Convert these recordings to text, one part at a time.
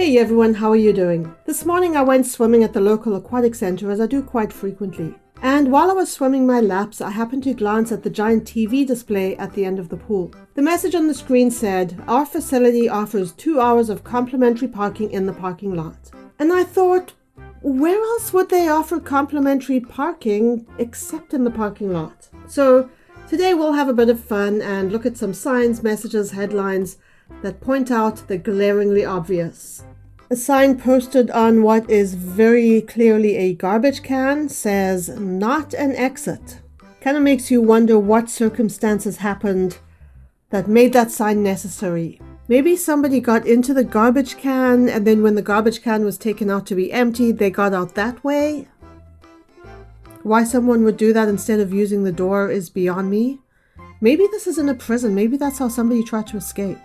Hey everyone, how are you doing? This morning I went swimming at the local aquatic center, as I do quite frequently. And while I was swimming my laps, I happened to glance at the giant TV display at the end of the pool. The message on the screen said, "Our facility offers 2 hours of complimentary parking in the parking lot." And I thought, where else would they offer complimentary parking except in the parking lot? So today we'll have a bit of fun and look at some signs, messages, headlines that point out the glaringly obvious. A sign posted on what is very clearly a garbage can says, "Not an exit." Kind of makes you wonder what circumstances happened that made that sign necessary. Maybe somebody got into the garbage can and then when the garbage can was taken out to be emptied, they got out that way. Why someone would do that instead of using the door is beyond me. Maybe this isn't a prison. Maybe that's how somebody tried to escape.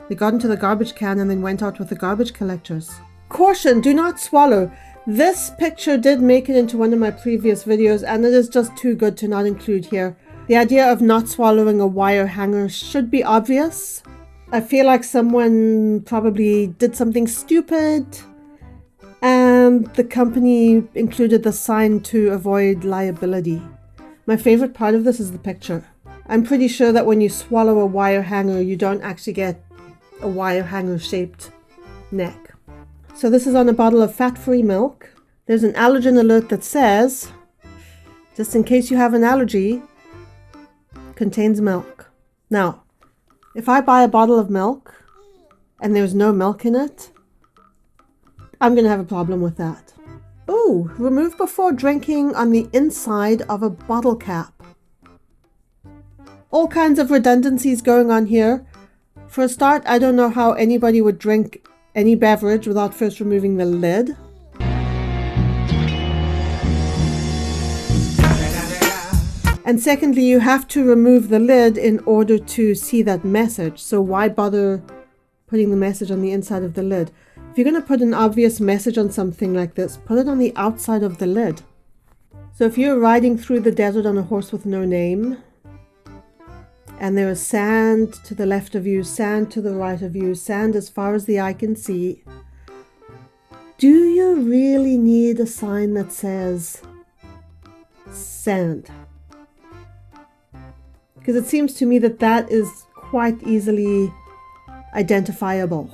They got into the garbage can and then went out with the garbage collectors. Caution, do not swallow. This picture did make it into one of my previous videos and it is just too good to not include here. The idea of not swallowing a wire hanger should be obvious. I feel like someone probably did something stupid and the company included the sign to avoid liability. My favorite part of this is the picture. I'm pretty sure that when you swallow a wire hanger, you don't actually get a wire hanger shaped neck. So this is on a bottle of fat-free milk. There's an allergen alert that says, just in case you have an allergy, contains milk. Now, if I buy a bottle of milk and there's no milk in it, I'm going to have a problem with that. Ooh, remove before drinking on the inside of a bottle cap. All kinds of redundancies going on here. For a start, I don't know how anybody would drink any beverage without first removing the lid. And secondly, you have to remove the lid in order to see that message. So why bother putting the message on the inside of the lid? If you're going to put an obvious message on something like this, put it on the outside of the lid. So if you're riding through the desert on a horse with no name, and there is sand to the left of you, sand to the right of you, sand as far as the eye can see, do you really need a sign that says sand? Because it seems to me that that is quite easily identifiable.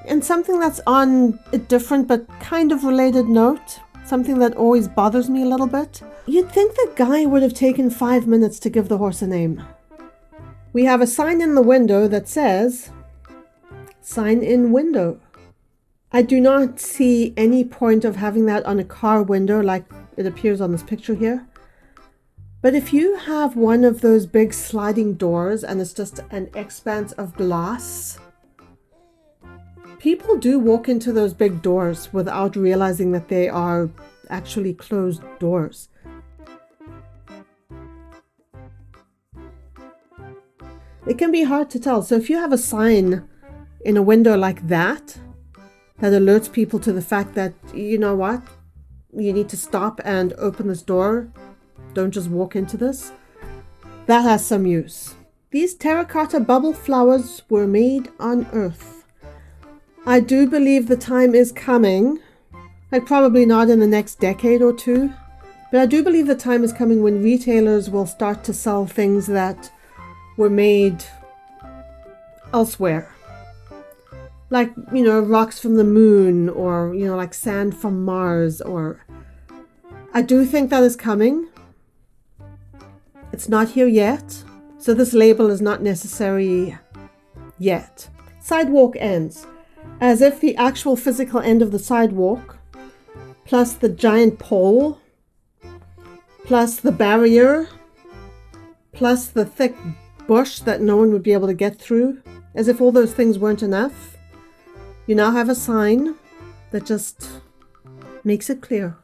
And something that's on a different but kind of related note, something that always bothers me a little bit, you'd think the guy would have taken 5 minutes to give the horse a name. We have a sign in the window that says, "Sign in window." I do not see any point of having that on a car window like it appears on this picture here. But if you have one of those big sliding doors and it's just an expanse of glass, people do walk into those big doors without realizing that they are actually closed doors. It can be hard to tell. So if you have a sign in a window like that, that alerts people to the fact that, you know what, you need to stop and open this door, don't just walk into this, that has some use. These terracotta bubble flowers were made on Earth. I do believe the time is coming, like probably not in the next decade or two, but I do believe the time is coming when retailers will start to sell things that were made elsewhere. Like, rocks from the moon or, like sand from Mars or... I do think that is coming. It's not here yet. So this label is not necessary yet. Sidewalk ends. As if the actual physical end of the sidewalk, plus the giant pole, plus the barrier, plus the thick bush that no one would be able to get through, as if all those things weren't enough, you now have a sign that just makes it clear.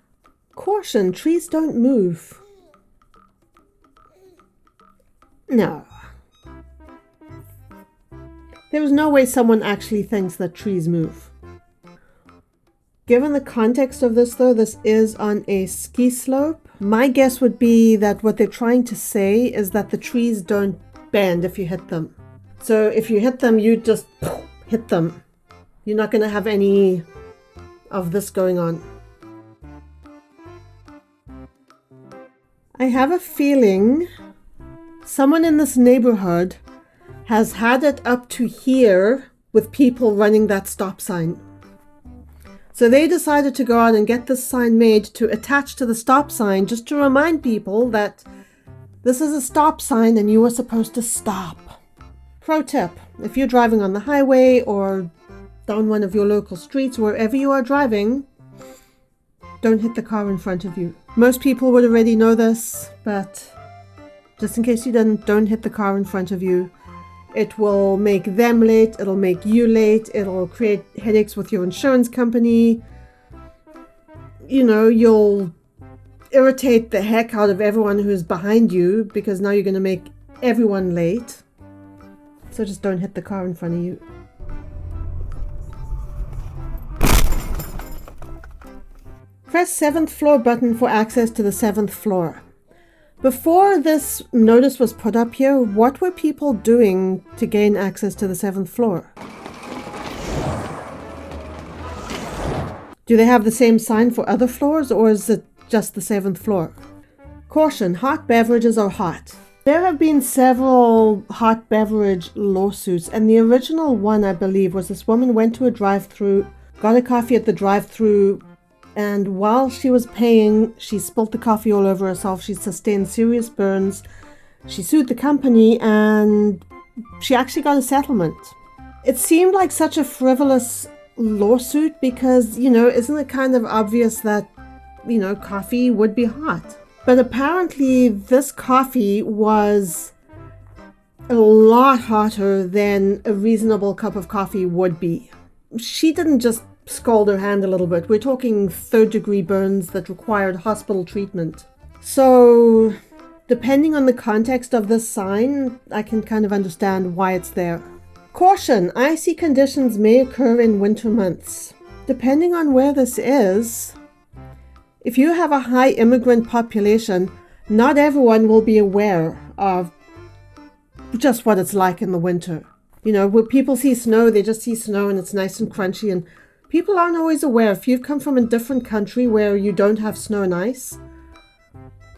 Caution, trees don't move. No. There is no way someone actually thinks that trees move. Given the context of this though, this is on a ski slope. My guess would be that what they're trying to say is that the trees don't bend if you hit them. So if you hit them, you just hit them. You're not going to have any of this going on. I have a feeling someone in this neighborhood has had it up to here with people running that stop sign. So they decided to go out and get this sign made to attach to the stop sign just to remind people that this is a stop sign and you are supposed to stop. Pro tip, if you're driving on the highway or down one of your local streets, wherever you are driving, don't hit the car in front of you. Most people would already know this, but just in case you didn't, don't hit the car in front of you. It will make them late, it'll make you late, it'll create headaches with your insurance company. You know, you'll irritate the heck out of everyone who's behind you because now you're going to make everyone late. So just don't hit the car in front of you. Press 7th floor button for access to the 7th floor. Before this notice was put up here, what were people doing to gain access to the 7th floor? Do they have the same sign for other floors, or is it just the 7th floor? Caution, hot beverages are hot. There have been several hot beverage lawsuits, and the original one, I believe, was this woman went to a drive-thru, got a coffee at the drive-thru, and while she was paying, she spilled the coffee all over herself. She sustained serious burns. She sued the company and she actually got a settlement. It seemed like such a frivolous lawsuit because, isn't it kind of obvious that, coffee would be hot? But apparently this coffee was a lot hotter than a reasonable cup of coffee would be. She didn't just scald her hand a little bit. We're talking 3rd-degree burns that required hospital treatment. So, depending on the context of this sign, I can kind of understand why it's there. Caution, icy conditions may occur in winter months. Depending on where this is, if you have a high immigrant population, not everyone will be aware of just what it's like in the winter. When people see snow, they just see snow and it's nice and crunchy, and people aren't always aware. If you've come from a different country where you don't have snow and ice,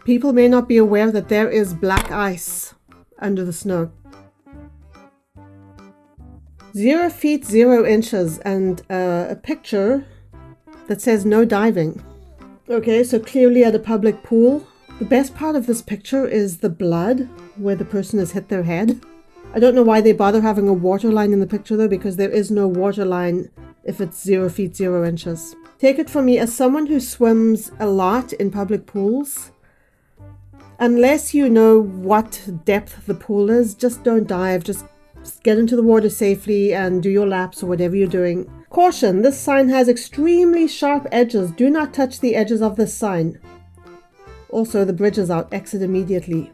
people may not be aware that there is black ice under the snow. 0 feet 0 inches and a picture that says no diving. Okay, so clearly at a public pool. The best part of this picture is the blood where the person has hit their head. I don't know why they bother having a water line in the picture though, because there is no water line if it's 0 feet 0 inches. Take it from me, as someone who swims a lot in public pools, unless you know what depth the pool is, just don't dive. Just get into the water safely and do your laps or whatever you're doing. Caution, this sign has extremely sharp edges. Do not touch the edges of this sign. Also, the bridge is out. Exit immediately.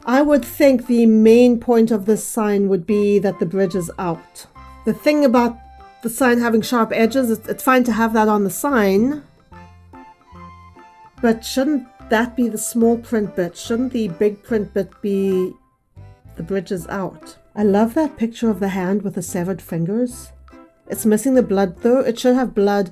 I would think the main point of this sign would be that the bridge is out. The thing about the sign having sharp edges, it's fine to have that on the sign, but shouldn't that be the small print bit? Shouldn't the big print bit be the bridge is out? I love that picture of the hand with the severed fingers. It's missing the blood though. It should have blood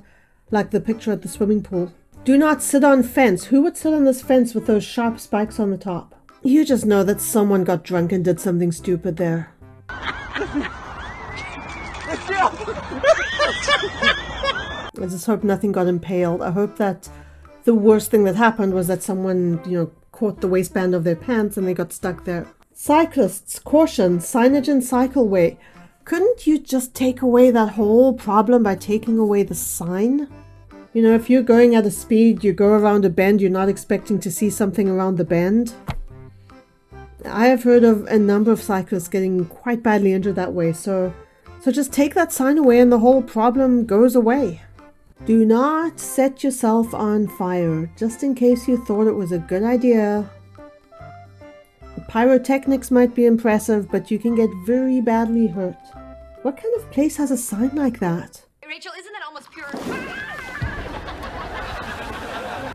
like the picture at the swimming pool. Do not sit on fence. Who would sit on this fence with those sharp spikes on the top? You just know that someone got drunk and did something stupid there. I just hope nothing got impaled. I hope that the worst thing that happened was that someone, caught the waistband of their pants and they got stuck there. Cyclists, caution, signage in cycleway. Couldn't you just take away that whole problem by taking away the sign? If you're going at a speed, you go around a bend, you're not expecting to see something around the bend. I have heard of a number of cyclists getting quite badly injured that way, so just take that sign away and the whole problem goes away. Do not set yourself on fire, just in case you thought it was a good idea. The pyrotechnics might be impressive, but you can get very badly hurt. What kind of place has a sign like that? Rachel, isn't that almost pure?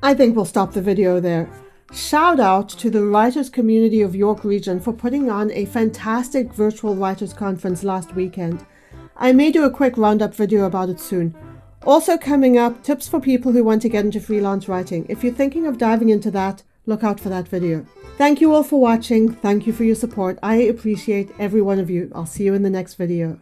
I think we'll stop the video there. Shout out to the writers community of York Region for putting on a fantastic virtual writers conference last weekend. I may do a quick roundup video about it soon. Also coming up, tips for people who want to get into freelance writing. If you're thinking of diving into that, look out for that video. Thank you all for watching. Thank you for your support. I appreciate every one of you. I'll see you in the next video.